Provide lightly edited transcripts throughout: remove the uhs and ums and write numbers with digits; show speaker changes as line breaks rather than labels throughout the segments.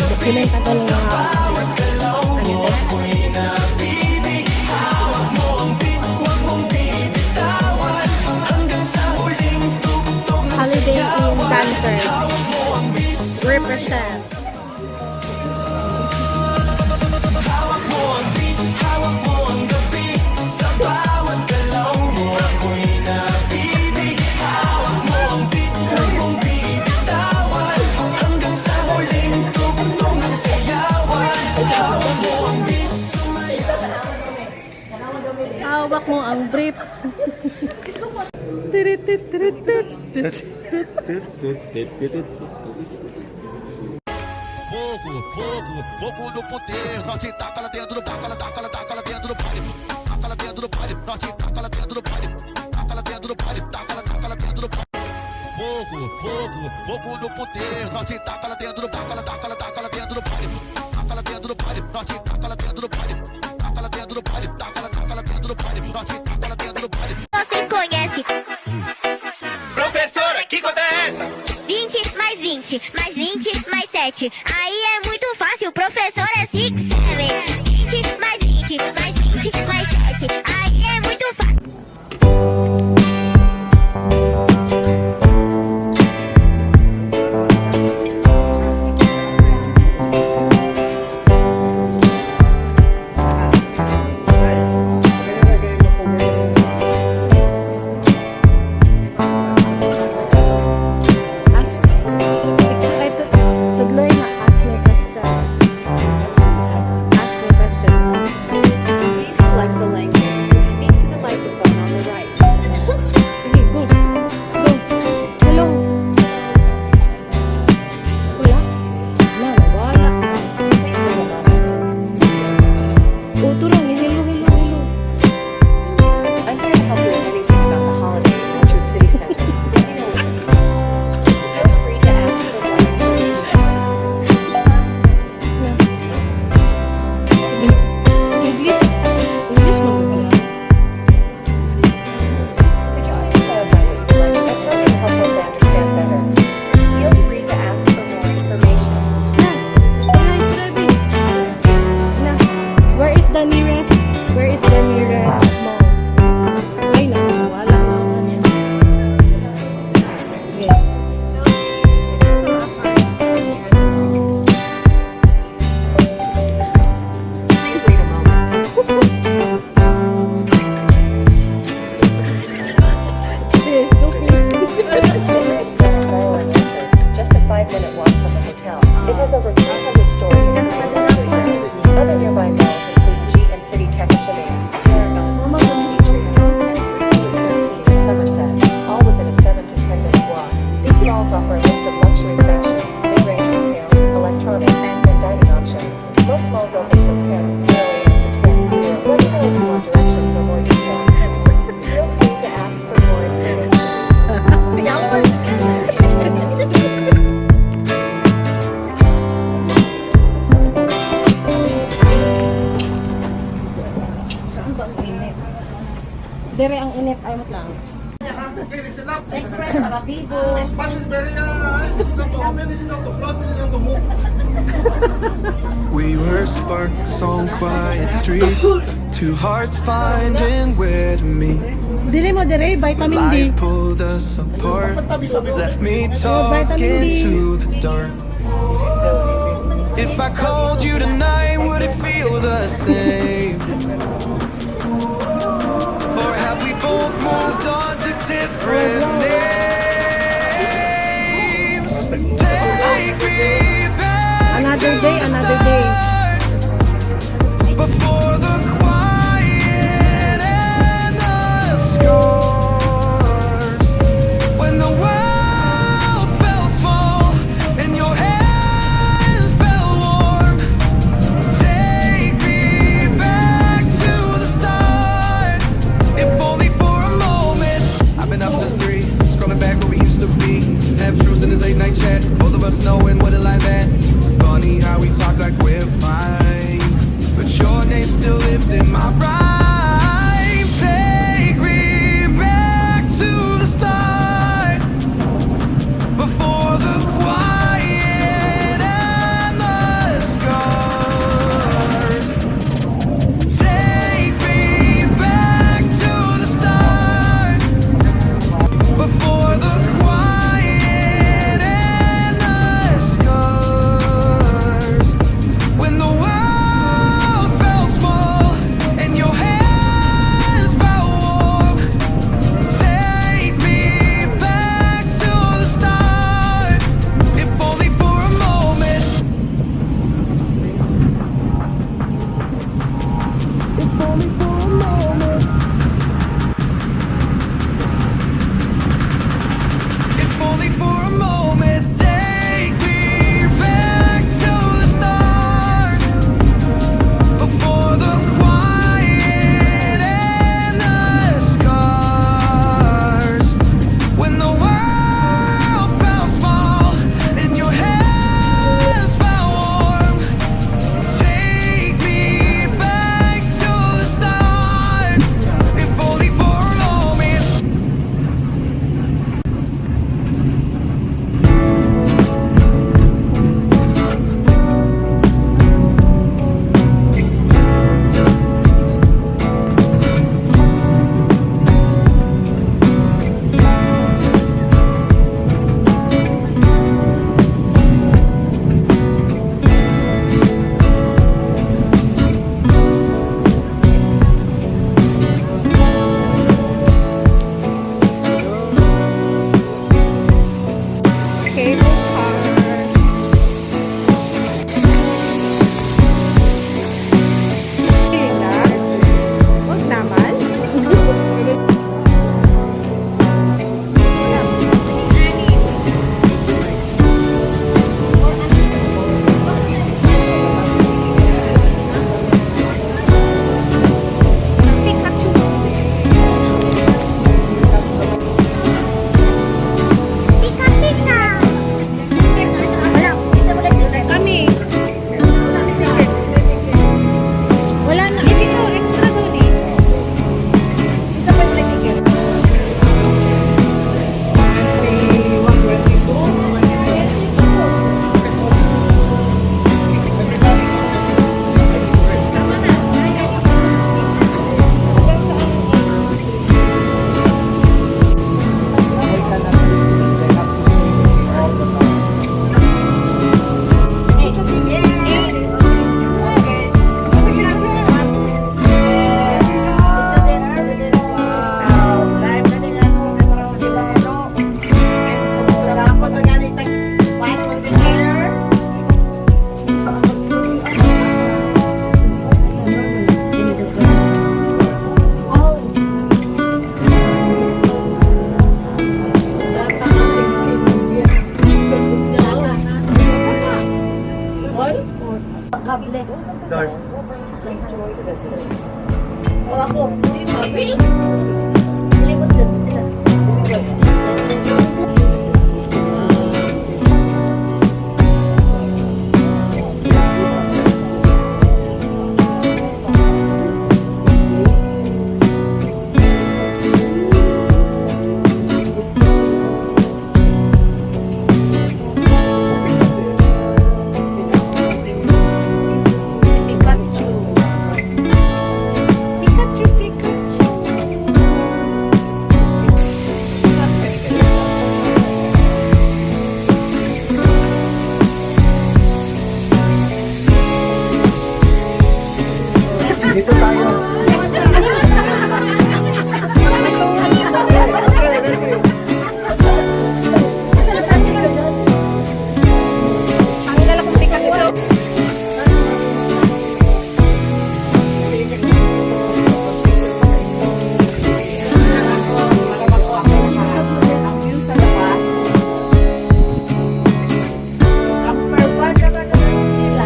Dokumenta ko lang Holiday in Dancer. Represent. Hawak mo ang brief.
Fogo, fogo, fogo no poder. Nós se taca lá dentro, taca lá dentro do baile. Taca lá dentro do baile, nós se taca lá dentro do baile. Taca lá dentro do baile, taca lá dentro do baile. Fogo, fogo, fogo no poder. Nós se taca lá dentro, taca lá dentro do baile. Taca lá dentro do baile, nós se taca lá dentro do baile. Taca lá dentro do baile, taca lá dentro do baile. Nós se taca lá dentro do baile.
Vocês conhecem?
Professora, que conta é essa?
20 mais 20, mais 20, mais 7. Aí é muito fácil, professor é 6, 7. 20 mais 20, mais 20, mais 7. Aí é muito fácil.
Tudloy na ask me question. Ask me question.
Please select the language. Speak to the microphone on the right.
Sige, go. Go. Hello. Wala? Wala. Uto lang. Hello, hello, hello.
I'm here to help you with anything about the holiday in Orchard City Center. Feel free to ask for more information.
English mo ba?
Could you please clarify what you'd like? I'm trying to help us understand better. Feel free to ask for more information.
Where is the nearest? Where is the nearest mall? Ay, naku, wala na. Okay.
Please wait a moment.
It's okay.
Just a 5-minute walk from the hotel. It has over 200 stores and other nearby malls include G and City Tech Chennai, Paragon, Peachtree, and 313 in Somerset, all within a 7 to 10 minute walk. These malls offer a mix of luxury fashion, mid-range retail, electronics, and dining options. Most malls open from 10, 0 a.m. to 10, 0. Let me know if you want directions or more details. Feel free to ask for more information.
Saan ba ang init? Dire ang init. Ay, mat lang.
Okay, listen up. This bus is very, this is on the home, this is on the plus, this is on the move.
We were sparks on quiet streets, two hearts finding where to meet.
Dire mo, dire. Vitamin D.
Life pulled us apart, left me
vitamin
talking
D.
to the dark. If I called you tonight, would it feel the same? Or have we both moved on to different names? Take me back
Another
to
day,
the
another day.
start, before the quiet and the scars. When the world felt small and your hands felt warm. Take me back.
O ako, hindi sabi. Nilikot yun sila. Pikachu. Pikachu, Pikachu.
Dito tayo.
Ang gala kong Pikachu. Ang view sa labas. Number 1 naman naman sila.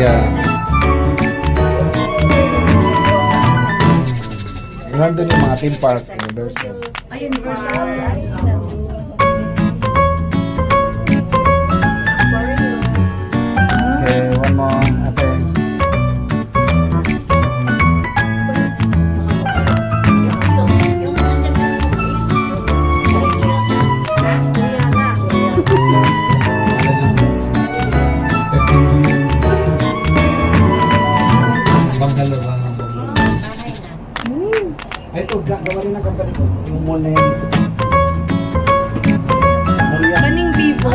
Yeah. Nandun yung mga theme park, Universal. Okay, one more. Okay. Bangalo ba? Ay, ito, gawa rin ng company ko. Yung mall na yan. Mall yan.
Kaning Vivo.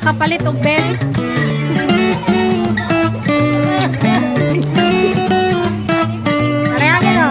Kapalit og bed. Areha mo.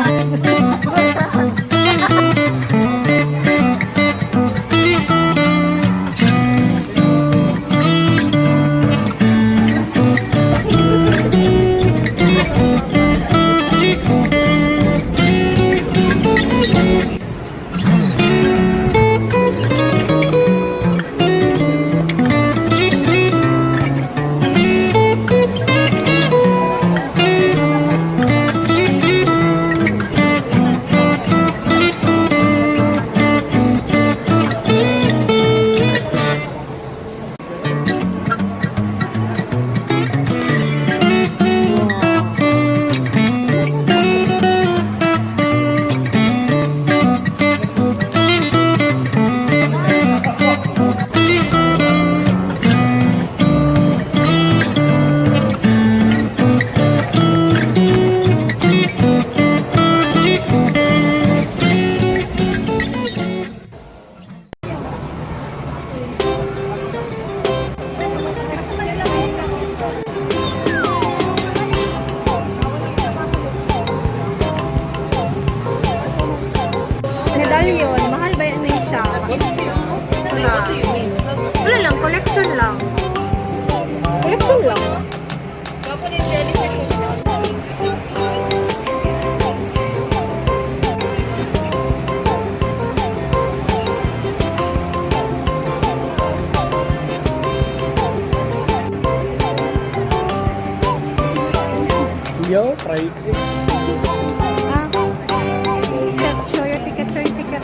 lang. Wala lang, collection lang. Collection lang.
Yo, try it.
Ah. Ticket, show your ticket, show your ticket.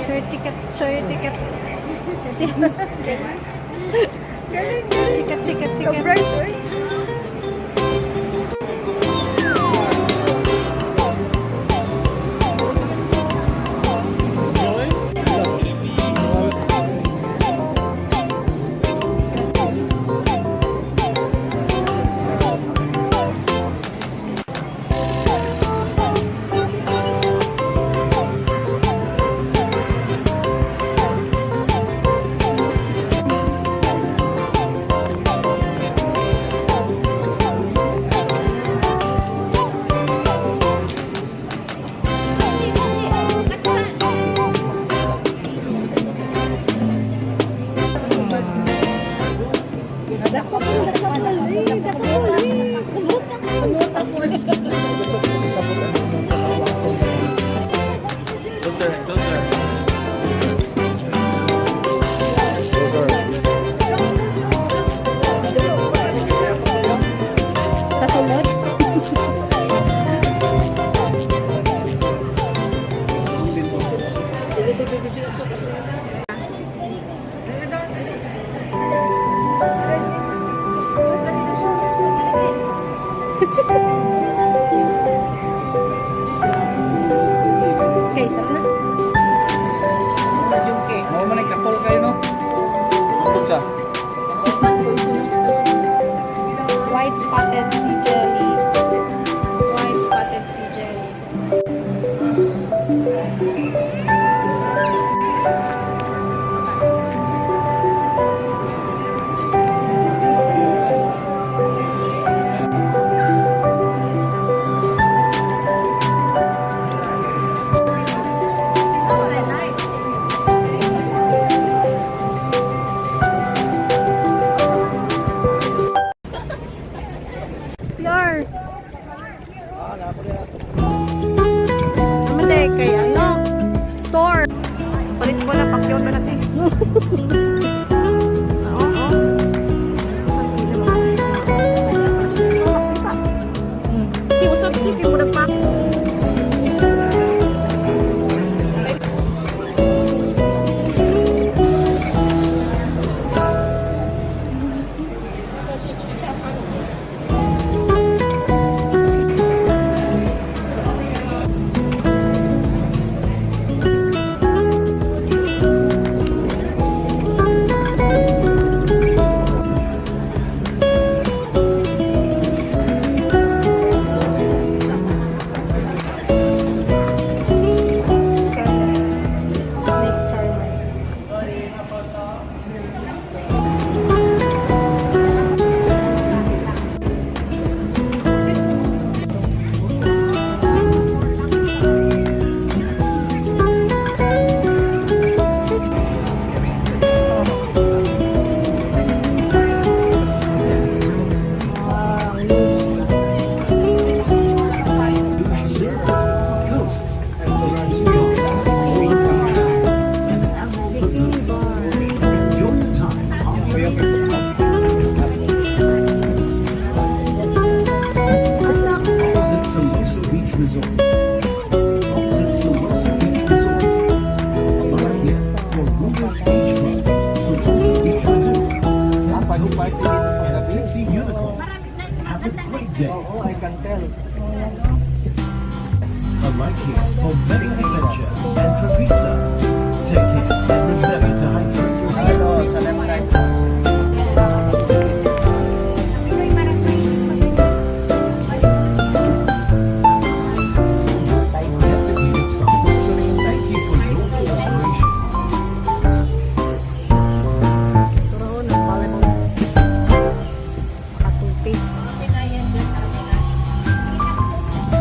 Show your ticket, show your ticket. Ticket, ticket. Kasunod. Okay, tara na.
Mau mana kapal kayo no? Sapot siya.
White spotted sea jelly. White spotted sea jelly. Pure. Naman dahil kay ano? Store. Palit ko na pakyaw na natin. Oo. Hindi, usap hindi kayo muna pa.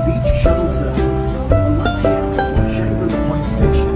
Beach shuttle service. Alachia or Shanghai Point Station.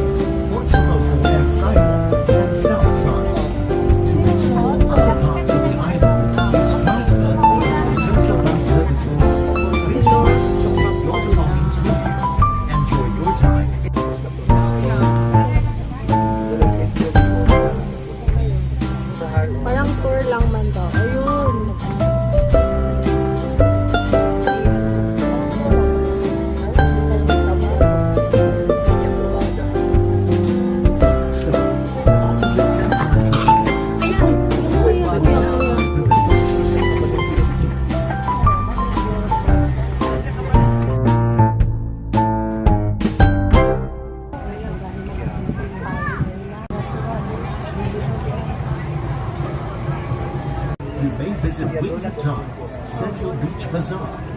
Wings of Time, Central Beach Bazaar.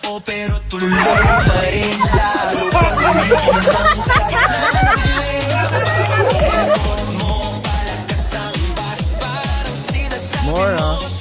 Oo, pero tuloy pa rin lalo kumikimang sa gitna ng dilim. Sa bawat mo, palagkas ang bas, parang sinasabi mo.